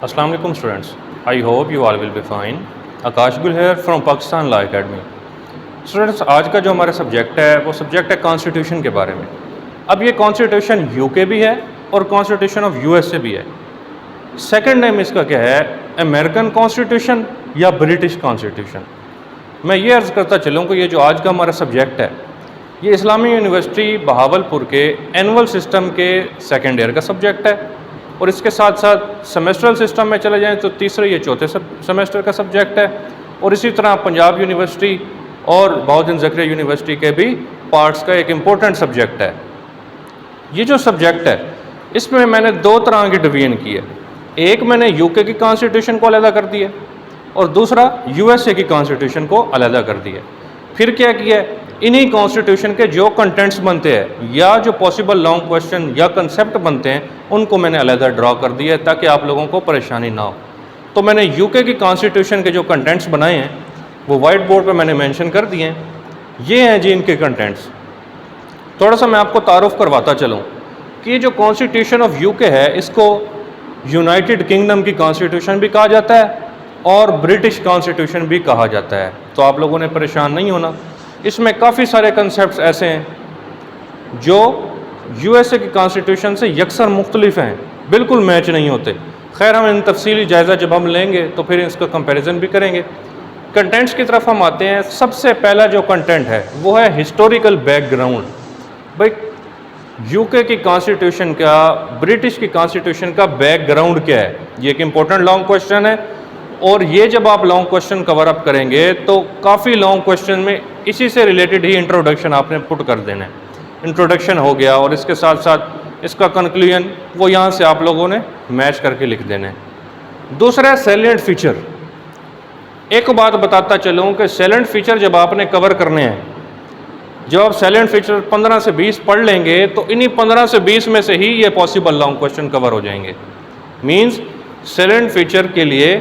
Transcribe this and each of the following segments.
अस्सलाम वालेकुम students, I hope you all will be fine. Akash Gul here from Pakistan law academy. Students, आज का जो हमारा सब्जेक्ट है वो सब्जेक्ट है कॉन्स्टिट्यूशन के बारे में। अब ये कॉन्स्टिट्यूशन यूके भी है और कॉन्स्टिट्यूशन ऑफ यूएसए भी है। सेकंड नेम इसका क्या है, अमेरिकन कॉन्स्टिट्यूशन या ब्रिटिश कॉन्स्टिट्यूशन। मैं ये अर्ज़ करता चलूँ कि ये जो आज का हमारा सब्जेक्ट है ये इस्लामी यूनिवर्सिटी बहावलपुर के एनुअल सिस्टम के सेकेंड ईयर का सब्जेक्ट है और इसके साथ साथ सेमेस्ट्रल सिस्टम में चले जाएं तो तीसरे या चौथे सेमेस्टर का सब्जेक्ट है। और इसी तरह पंजाब यूनिवर्सिटी और बहुद्दीन ज़करिया यूनिवर्सिटी के भी पार्ट्स का एक इम्पोर्टेंट सब्जेक्ट है। ये जो सब्जेक्ट है इसमें मैंने दो तरह की डिवीजन की है। एक मैंने यूके की कॉन्स्टिट्यूशन को अलहदा कर दिया और दूसरा यूएसए की कॉन्स्टिट्यूशन को अलहदा कर दिया। फिर क्या किया है, इन्हीं कॉन्स्टिट्यूशन के जो कंटेंट्स बनते हैं या जो पॉसिबल लॉन्ग क्वेश्चन या कंसेप्ट बनते हैं उनको मैंने अलहदा ड्रॉ कर दिया है ताकि आप लोगों को परेशानी ना हो। तो मैंने यूके की कॉन्स्टिट्यूशन के जो कंटेंट्स बनाए हैं वो वाइट बोर्ड पे मैंने मेंशन कर दिए हैं। ये हैं जी इनके कंटेंट्स। थोड़ा सा मैं आपको तारुफ करवाता चलूँ कि ये जो कॉन्स्टिट्यूशन ऑफ यूके है इसको यूनाइटेड किंगडम की कॉन्स्टिट्यूशन भी कहा जाता है और ब्रिटिश कॉन्स्टिट्यूशन भी कहा जाता है। तो आप लोगों ने परेशान नहीं होना। इसमें काफ़ी सारे कंसेप्ट ऐसे हैं जो यूएसए की कॉन्स्टिट्यूशन से यकसर मुख्तलिफ हैं, बिल्कुल मैच नहीं होते। खैर, हम इन तफसीली जायज़ा जब हम लेंगे तो फिर इसका कंपैरिजन भी करेंगे। कंटेंट्स की तरफ हम आते हैं। सबसे पहला जो कंटेंट है वो है हिस्टोरिकल बैकग्राउंड। भाई, यूके की कॉन्स्टिट्यूशन का, ब्रिटिश की कॉन्स्टिट्यूशन का बैकग्राउंड क्या है, ये एक इम्पोर्टेंट लॉन्ग क्वेश्चन है। और ये जब आप लॉन्ग क्वेश्चन कवर अप करेंगे तो काफ़ी लॉन्ग क्वेश्चन में इसी से रिलेटेड ही इंट्रोडक्शन आपने पुट कर देना है। इंट्रोडक्शन हो गया और इसके साथ साथ इसका कंक्लूजन वो यहाँ से आप लोगों ने मैच करके लिख देना है। दूसरा है सैलिएंट फीचर। एक बात बताता चलूँ कि सैलिएंट फीचर जब आपने कवर करने हैं, जब आप सैलिएंट फीचर 15 से 20 पढ़ लेंगे तो इन्हीं 15 से 20 में से ही ये पॉसिबल लॉन्ग क्वेश्चन कवर हो जाएंगे। मीन्स सैलिएंट फीचर के लिए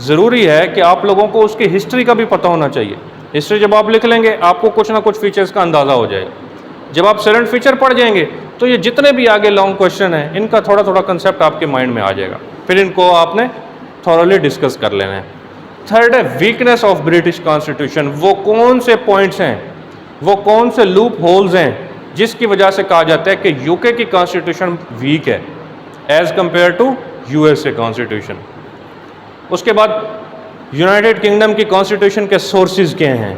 ज़रूरी है कि आप लोगों को उसकी हिस्ट्री का भी पता होना चाहिए। हिस्ट्री जब आप लिख लेंगे आपको कुछ ना कुछ फीचर्स का अंदाज़ा हो जाएगा। जब आप सैलिएंट फीचर पढ़ जाएंगे तो ये जितने भी आगे लॉन्ग क्वेश्चन हैं इनका थोड़ा थोड़ा कंसेप्ट आपके माइंड में आ जाएगा। फिर इनको आपने थॉरली डिस्कस कर लेना है। थर्ड है वीकनेस ऑफ ब्रिटिश कॉन्स्टिट्यूशन। वो कौन से पॉइंट्स हैं, वो कौन से लूप होल्स हैं जिसकी वजह से कहा जाता है कि यूके की कॉन्स्टिट्यूशन वीक है as compare to USA constitution. उसके बाद यूनाइटेड किंगडम की कॉन्स्टिट्यूशन के सोर्सेज क्या हैं,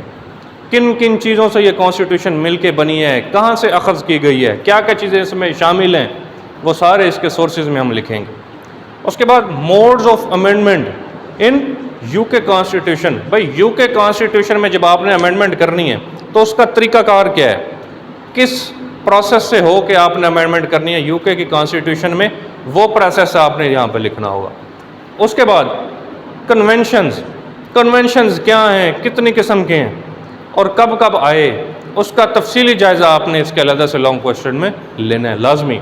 किन किन चीज़ों से ये कॉन्स्टिट्यूशन मिलके बनी है, कहाँ से अखज़ की गई है, क्या क्या चीज़ें इसमें शामिल हैं, वो सारे इसके सोर्सेज में हम लिखेंगे। उसके बाद modes of amendment in UK constitution. भाई, यूके कॉन्स्टिट्यूशन में जब आपने अमेंडमेंट करनी है तो उसका तरीकाकार क्या है, किस प्रोसेस से हो कि आपने अमेंडमेंट करनी है यूके की कॉन्स्टिट्यूशन में, वो प्रोसेस आपने यहाँ पर लिखना होगा। उसके बाद कन्वेंशंस क्या हैं, कितनी किस्म के हैं और कब कब आए, उसका तफसीली जायज़ा आपने इसके अलग से लॉन्ग क्वेश्चन में लेना है लाजमी।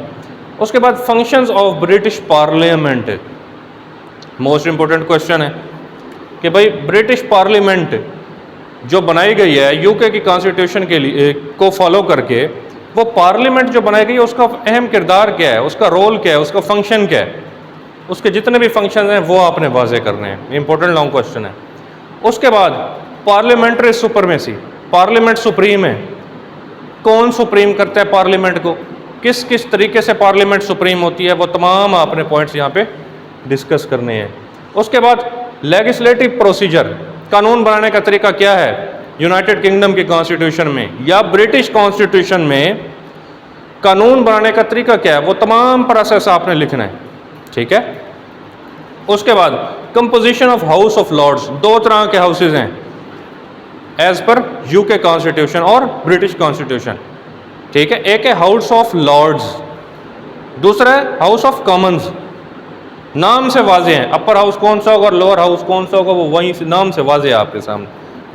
उसके बाद functions of British parliament. Most important question है कि भाई ब्रिटिश पार्लियामेंट जो बनाई गई है यूके की कॉन्स्टिट्यूशन के लिए को फॉलो करके, वो पार्लियामेंट जो बनाई गई है उसका अहम किरदार क्या है, उसका रोल क्या है, उसका फंक्शन क्या है, उसके जितने भी फंक्शन हैं वो आपने वाज़े करने हैं। इंपॉर्टेंट लॉन्ग क्वेश्चन है। उसके बाद पार्लियामेंट्री सुपरमेसी। पार्लियामेंट सुप्रीम है, कौन सुप्रीम करता है पार्लियामेंट को, किस किस तरीके से पार्लियामेंट सुप्रीम होती है, वो तमाम आपने पॉइंट्स यहाँ पे डिस्कस करने हैं। उसके बाद लेजिस्लेटिव प्रोसीजर, कानून बनाने का तरीका क्या है यूनाइटेड किंगडम की कॉन्स्टिट्यूशन में या ब्रिटिश कॉन्स्टिट्यूशन में, कानून बनाने का तरीका क्या है, वो तमाम प्रोसेस आपने लिखना है। ठीक है। उसके बाद composition of house of Lords. दो तरह के हाउसेज हैं एज पर यूके कॉन्स्टिट्यूशन और ब्रिटिश कॉन्स्टिट्यूशन। ठीक है। एक है हाउस ऑफ लॉर्ड्स, दूसरा है हाउस ऑफ कॉमन्स। नाम से वाजे हैं, अपर हाउस कौन सा होगा और लोअर हाउस कौन सा होगा, वो वहीं से नाम से वाजे है आपके सामने।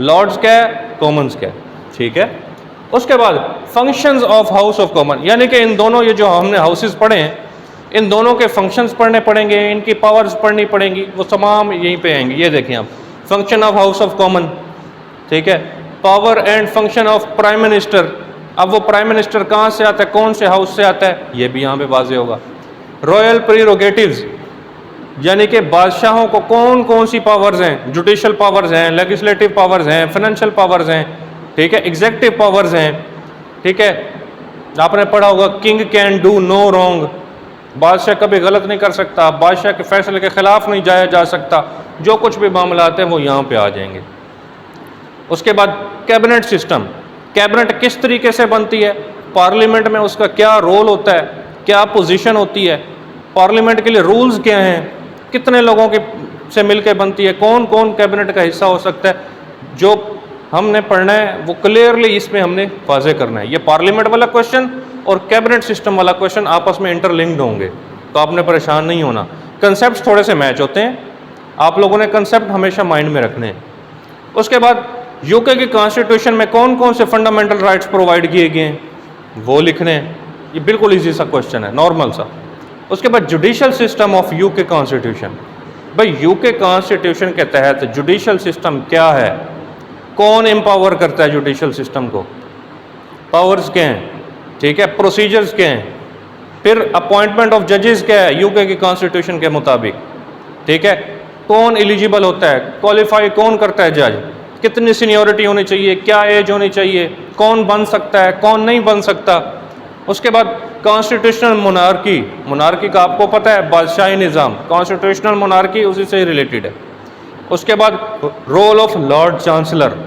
लॉर्ड्स क्या है, कॉमन्स क्या है। ठीक है। उसके बाद functions of house of common, यानी कि इन दोनों ये जो हमने हाउसेज पढ़े हैं इन दोनों के फंक्शंस पढ़ने पड़ेंगे, इनकी पावर्स पढ़नी पड़ेंगी, वो तमाम यहीं पे आएंगे। ये देखें आप, function of house of common. ठीक है। Power and function of prime minister. अब वो प्राइम मिनिस्टर कहाँ से आता है, कौन से हाउस से आता है, ये भी यहाँ पे वाजे होगा। रॉयल प्रीरोगेटिव्स, यानी कि बादशाहों को कौन कौन सी पावर्स हैं, जुडिशल पावर्स हैं, लेजिस्लेटिव पावर्स हैं, फाइनेंशियल पावर्स हैं, ठीक है, एग्जेक्टिव पावर्स हैं, ठीक है। आपने पढ़ा होगा king can do no wrong, बादशाह कभी गलत नहीं कर सकता, बादशाह के फैसले के खिलाफ नहीं जाया जा सकता, जो कुछ भी मामला आते हैं वो यहाँ पे आ जाएंगे। उसके बाद कैबिनेट सिस्टम, कैबिनेट किस तरीके से बनती है, पार्लियामेंट में उसका क्या रोल होता है, क्या पोजीशन होती है, पार्लियामेंट के लिए रूल्स क्या हैं, कितने लोगों के से मिलकर बनती है, कौन कौन कैबिनेट का हिस्सा हो सकता है, जो हमने पढ़ना है वो क्लियरली इसमें हमने वाज़े करना है। ये पार्लियामेंट वाला क्वेश्चन और कैबिनेट सिस्टम वाला क्वेश्चन आपस में इंटरलिंक्ड होंगे, तो आपने परेशान नहीं होना। कंसेप्ट थोड़े से मैच होते हैं, आप लोगों ने कंसेप्ट हमेशा माइंड में रखने हैं। उसके बाद यूके की कॉन्स्टिट्यूशन में कौन कौन से फंडामेंटल राइट्स प्रोवाइड किए गए हैं वो लिखने हैं, ये बिल्कुल ईजी सा क्वेश्चन है, नॉर्मल सा। उसके बाद judicial system of UK constitution, भाई यूके कॉन्स्टिट्यूशन के तहत जुडिशल सिस्टम क्या है, कौन एम्पावर करता है जुडिशल सिस्टम को, पावर्स क्या हैं, ठीक है, प्रोसीजर्स क्या हैं, फिर अपॉइंटमेंट ऑफ जजेस क्या है यूके की कॉन्स्टिट्यूशन के मुताबिक, ठीक है, कौन एलिजिबल होता है, क्वालिफाई कौन करता है जज, कितनी सीनियोरिटी होनी चाहिए, क्या एज होनी चाहिए, कौन बन सकता है, कौन नहीं बन सकता। उसके बाद कॉन्स्टिट्यूशनल मोनार्की, मोनार्की का आपको पता है बादशाही निज़ाम, कॉन्स्टिट्यूशनल मोनार्की उसी से रिलेटेड है। उसके बाद रोल ऑफ लॉर्ड चांसलर,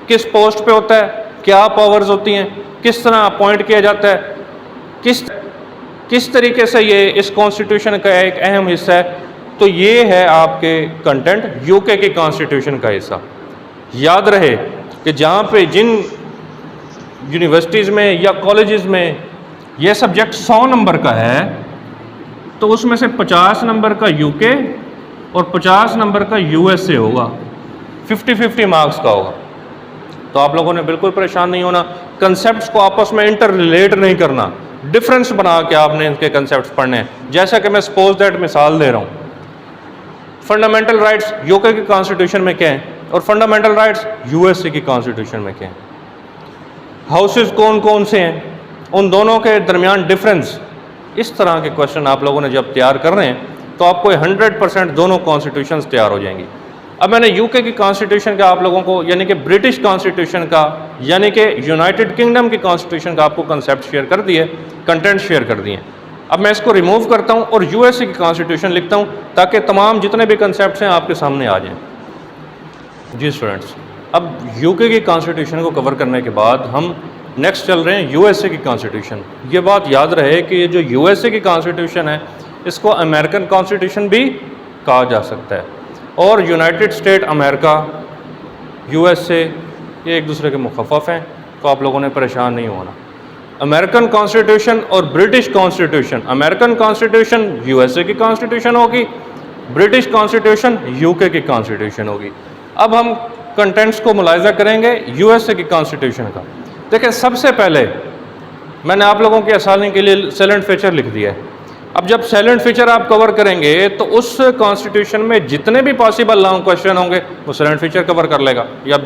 किस पोस्ट पे होता है, क्या पावर्स होती हैं, किस तरह अपॉइंट किया जाता है, किस तरीके से ये इस कॉन्स्टिट्यूशन का एक अहम हिस्सा है। तो ये है आपके कंटेंट यूके की कॉन्स्टिट्यूशन का हिस्सा। याद रहे कि जहाँ पे जिन यूनिवर्सिटीज़ में या कॉलेजेस में ये सब्जेक्ट 100 नंबर का है, तो उसमें से 50 नंबर का यूके और 50 नंबर का यूएसए होगा, 50-50 मार्क्स का होगा। तो आप लोगों ने बिल्कुल परेशान नहीं होना, कंसेप्ट्स को आपस में इंटर रिलेट नहीं करना, डिफरेंस बना के आपने इनके कंसेप्ट्स पढ़ने हैं। जैसा कि मैं सपोज दैट मिसाल दे रहा हूँ, फंडामेंटल राइट्स यूके की कॉन्स्टिट्यूशन में क्या हैं और फंडामेंटल राइट्स यूएसए की कॉन्स्टिट्यूशन में क्या हैं, हाउसेस कौन कौन से हैं, उन दोनों के दरमियान डिफरेंस। इस तरह के क्वेश्चन आप लोगों ने जब तैयार कर रहे हैं तो आपको 100% दोनों कॉन्स्टिट्यूशंस तैयार हो जाएंगी। अब मैंने यूके की कॉन्स्टिट्यूशन का आप लोगों को, यानी कि ब्रिटिश कॉन्स्टिट्यूशन का, यानी कि यूनाइटेड किंगडम की कॉन्स्टिट्यूशन का आपको कंसेप्ट शेयर कर दिए, कंटेंट शेयर कर दिए। अब मैं इसको रिमूव करता हूँ और यूएसए की कॉन्स्टिट्यूशन लिखता हूँ ताकि तमाम जितने भी कंसेप्ट हैं आपके सामने आ जाएँ। जी स्टूडेंट्स, अब यूके की कॉन्स्टिट्यूशन को कवर करने के बाद हम नेक्स्ट चल रहे हैं यूएसए की कॉन्स्टिट्यूशन। ये बात याद रहे कि ये जो यूएसए की कॉन्स्टिट्यूशन है इसको अमेरिकन कॉन्स्टिट्यूशन भी कहा जा सकता है, और यूनाइटेड स्टेट अमेरिका, यूएसए, ये एक दूसरे के मुखफ़फ़ हैं, तो आप लोगों ने परेशान नहीं होना। अमेरिकन कॉन्स्टिट्यूशन और British constitution, American constitution USA की कॉन्स्टिट्यूशन होगी, ब्रिटिश कॉन्स्टिट्यूशन यूके की कॉन्स्टिट्यूशन होगी। अब हम कंटेंट्स को मुलाहिजा करेंगे यूएसए की कॉन्स्टिट्यूशन का। देखिए, सबसे पहले मैंने आप लोगों की आसानी के लिए साइलेंट फीचर लिख दिया है। अब जब साइलेंट फीचर आप कवर करेंगे तो उस कॉन्स्टिट्यूशन में जितने भी पॉसिबल लॉन्ग क्वेश्चन होंगे वो साइलेंट फीचर कवर कर लेगा। ये आप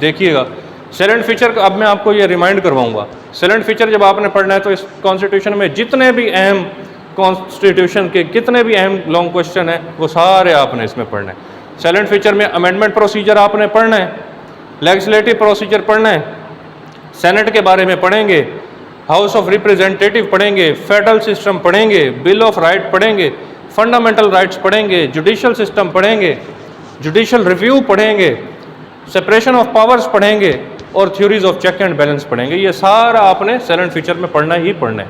देखिएगा साइलेंट फीचर। अब मैं आपको ये रिमाइंड करवाऊंगा, साइलेंट फीचर जब आपने पढ़ना है तो इस कॉन्स्टिट्यूशन में जितने भी अहम कॉन्स्टिट्यूशन के कितने भी अहम लॉन्ग क्वेश्चन हैं वो सारे आपने इसमें पढ़ना है। साइलेंट फीचर में अमेंडमेंट प्रोसीजर आपने पढ़ना है, लेजिस्लेटिव प्रोसीजर पढ़ना है, सेनेट के बारे में पढ़ेंगे, हाउस ऑफ रिप्रेजेंटेटिव पढ़ेंगे, फेडरल सिस्टम पढ़ेंगे, बिल ऑफ राइट पढ़ेंगे, फंडामेंटल राइट्स पढ़ेंगे, जुडिशल सिस्टम पढ़ेंगे, जुडिशल रिव्यू पढ़ेंगे, सेपरेशन ऑफ पावर्स पढ़ेंगे और theories of check and balance पढ़ेंगे। ये सारा आपने साइलेंट फीचर में पढ़ना ही पढ़ना है।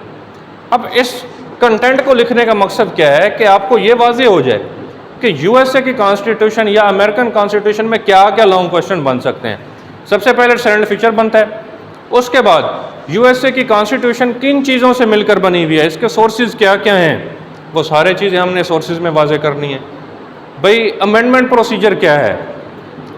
अब इस कंटेंट को लिखने का मकसद क्या है कि आपको ये वाज़ेह हो जाए कि यूएसए की कॉन्स्टिट्यूशन या अमेरिकन कॉन्स्टिट्यूशन में क्या क्या लॉन्ग क्वेश्चन बन सकते हैं। सबसे पहले साइलेंट फीचर बनता है, उसके बाद यूएसए की कॉन्स्टिट्यूशन किन चीज़ों से मिलकर बनी हुई है, इसके सोर्सेज क्या क्या हैं, वो सारे चीज़ें हमने सोर्सेज में वाज़ेह करनी है। भाई अमेंडमेंट प्रोसीजर क्या है,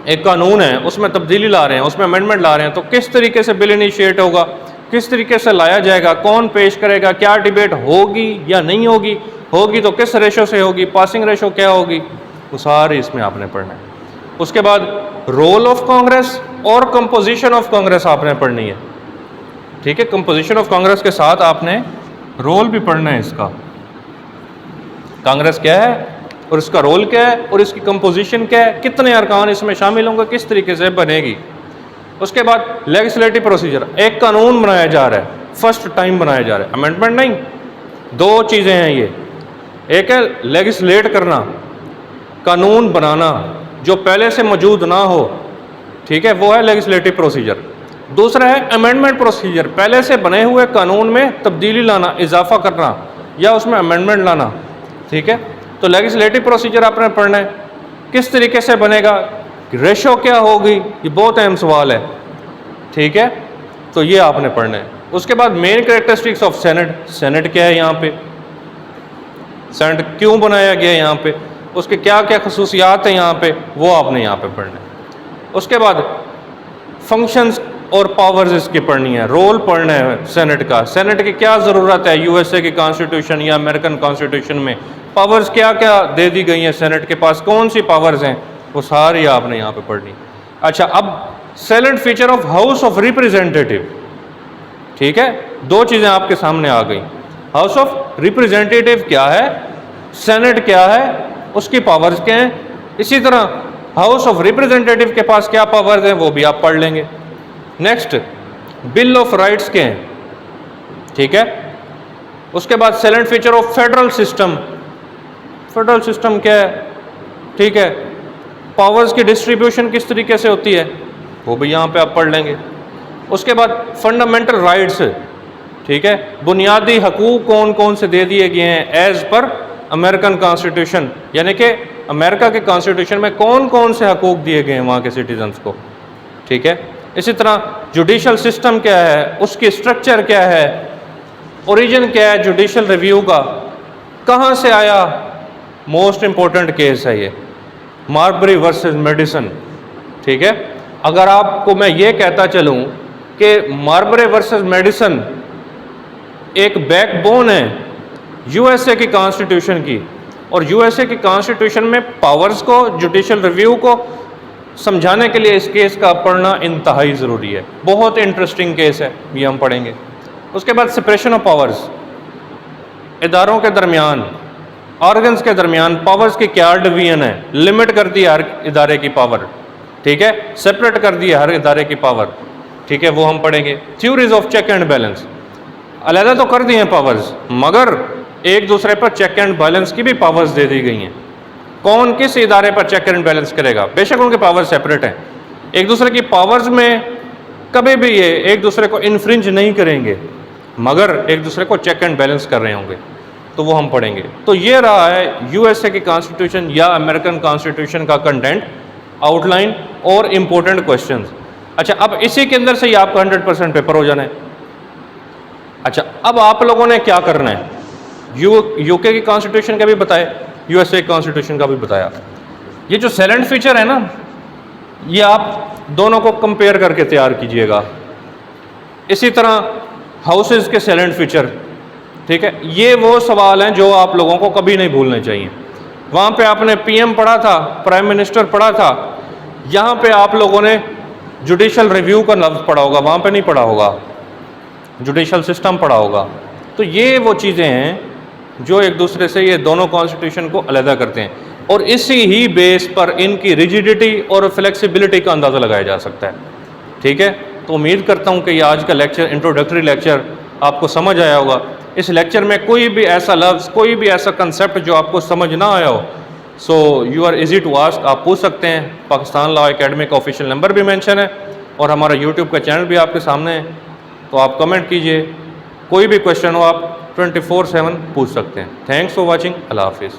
एक कानून है उसमें तब्दीली ला रहे हैं, उसमें अमेंडमेंट ला रहे हैं, तो किस तरीके से बिल इनिशिएट होगा, किस तरीके से लाया जाएगा, कौन पेश करेगा, क्या डिबेट होगी या नहीं होगी, होगी तो किस रेशो से होगी, पासिंग रेशो क्या होगी, वो सारे इसमें आपने पढ़ना है। उसके बाद रोल ऑफ कांग्रेस और कंपोजिशन ऑफ कांग्रेस आपने पढ़नी है। ठीक है, कंपोजिशन ऑफ कांग्रेस के साथ आपने रोल भी पढ़ना है इसका। कांग्रेस क्या है और इसका रोल क्या है और इसकी कंपोजिशन क्या है, कितने अरकान इसमें शामिल होंगे, किस तरीके से बनेगी। उसके बाद लेजिस्लेटिव प्रोसीजर, एक कानून बनाया जा रहा है, फर्स्ट टाइम बनाया जा रहा है, अमेंडमेंट नहीं। दो चीज़ें हैं ये, एक है लेजिस्लेट करना, कानून बनाना जो पहले से मौजूद ना हो, ठीक है, वो है लेजिस्लेटिव प्रोसीजर। दूसरा है अमेंडमेंट प्रोसीजर, पहले से बने हुए कानून में तब्दीली लाना, इजाफा करना या उसमें अमेंडमेंट लाना, ठीक है। तो लेजिस्लेटिव प्रोसीजर आपने पढ़ना है, किस तरीके से बनेगा, रेशो क्या होगी, ये बहुत अहम सवाल है, ठीक है। तो ये आपने पढ़ना है। उसके बाद main characteristics of senate, senate क्या है यहाँ पे, सेनेट क्यों बनाया गया है यहाँ पे, उसके क्या क्या खसूसियात हैं यहाँ पे, वो आपने यहाँ पे पढ़ना है। उसके बाद फंक्शंस और पावर्स इसकी पढ़नी है, रोल पढ़ना है सेनेट का, सेनेट की क्या ज़रूरत है यूएसए की कॉन्स्टिट्यूशन या अमेरिकन कॉन्स्टिट्यूशन में, पावर्स क्या क्या दे दी गई हैं सेनेट के पास, कौन सी पावर्स हैं, वो सारी आपने यहाँ पे पढ़नी। अच्छा, अब salient feature of house of representative, ठीक है, दो चीज़ें आपके सामने आ गई, हाउस ऑफ रिप्रेजेंटेटिव क्या है, सेनेट क्या है, उसकी पावर्स क्या हैं। इसी तरह हाउस ऑफ रिप्रेजेंटेटिव के पास क्या पावर्स हैं वो भी आप पढ़ लेंगे। नेक्स्ट, बिल ऑफ राइट्स के हैं, ठीक है। उसके बाद salient feature of federal system, federal system क्या है, ठीक है, पावर्स की डिस्ट्रीब्यूशन किस तरीके से होती है वो भी यहाँ पे आप पढ़ लेंगे। उसके बाद फंडामेंटल राइट्स, ठीक है, बुनियादी हकूक़ कौन कौन से दे दिए गए हैं एज पर अमेरिकन कॉन्स्टिट्यूशन, यानी कि अमेरिका के कॉन्स्टिट्यूशन में कौन कौन से हकूक़ दिए गए हैं वहाँ के सिटीजन्स को, ठीक है। इसी तरह जुडिशल सिस्टम क्या है, उसकी स्ट्रक्चर क्या है, ओरिजिन क्या है जुडिशल रिव्यू का, कहाँ से आया, मोस्ट इम्पोर्टेंट केस है ये मार्बरी वर्सेस मेडिसन, ठीक है। अगर आपको मैं ये कहता चलूँ कि मार्बरी वर्सेस मेडिसन एक बैकबोन है यूएसए की कॉन्स्टिट्यूशन की, और यूएसए की कॉन्स्टिट्यूशन में पावर्स को, जुडिशल रिव्यू को समझाने के लिए इस केस का पढ़ना इंतहाई ज़रूरी है, बहुत इंटरेस्टिंग केस है, ये हम पढ़ेंगे। उसके बाद सेपरेशन ऑफ पावर्स, इदारों के दरमियान, ऑर्गन्स के दरमियान पावर्स की क्या डिवीजन है, लिमिट कर दी हर इदारे की पावर, ठीक है, सेपरेट कर दी हर इदारे की पावर, ठीक है, वो हम पढ़ेंगे। Theories of check and balance, अलहदा तो कर दी हैं पावर्स, मगर एक दूसरे पर चेक एंड बैलेंस की भी पावर्स दे दी गई हैं। कौन किस इदारे पर चेक एंड बैलेंस करेगा, बेशक उनके पावर सेपरेट हैं, एक दूसरे की पावर्स में कभी भी ये एक दूसरे को इन्फ्रिंज नहीं करेंगे, मगर एक दूसरे को चेक एंड बैलेंस कर रहे होंगे, तो वो हम पढ़ेंगे। तो ये रहा है यूएसए की कॉन्स्टिट्यूशन या अमेरिकन कॉन्स्टिट्यूशन का कंटेंट, आउटलाइन और इम्पोर्टेंट क्वेश्चंस। अच्छा, अब इसी के अंदर से ही आपका 100% पेपर हो जाना है। अच्छा, अब आप लोगों ने क्या करना है, यूके की कॉन्स्टिट्यूशन का भी बताया, यूएसए कॉन्स्टिट्यूशन का भी बताया। ये जो सैलेंट फीचर है ना, ये आप दोनों को कंपेयर करके तैयार कीजिएगा। इसी तरह हाउसेस के सैलेंट फीचर, ठीक है, ये वो सवाल हैं जो आप लोगों को कभी नहीं भूलने चाहिए। वहाँ पे आपने पीएम पढ़ा था, प्राइम मिनिस्टर पढ़ा था, यहाँ पे आप लोगों ने जुडिशल रिव्यू का लफ्ज़ पढ़ा होगा, वहाँ पे नहीं पढ़ा होगा, जुडिशल सिस्टम पढ़ा होगा। तो ये वो चीज़ें हैं जो एक दूसरे से ये दोनों कॉन्स्टिट्यूशन को अलहदा करते हैं, और इसी ही बेस पर इनकी रिजिडिटी और फ्लेक्सिबिलिटी का अंदाज़ा लगाया जा सकता है, ठीक है। तो उम्मीद करता हूँ कि ये आज का लेक्चर, इंट्रोडक्टरी लेक्चर, आपको समझ आया होगा। इस लेक्चर में कोई भी ऐसा लफ्ज़, कोई भी ऐसा कंसेप्ट जो आपको समझ ना आया हो, so you are easy to ask, आप पूछ सकते हैं। पाकिस्तान लॉ एकेडमी का ऑफिशियल नंबर भी मेंशन है और हमारा यूट्यूब का चैनल भी आपके सामने है, तो आप कमेंट कीजिए, कोई भी क्वेश्चन हो आप 24/7 पूछ सकते हैं। थैंक्स फॉर वॉचिंग, अल्लाह हाफिज़।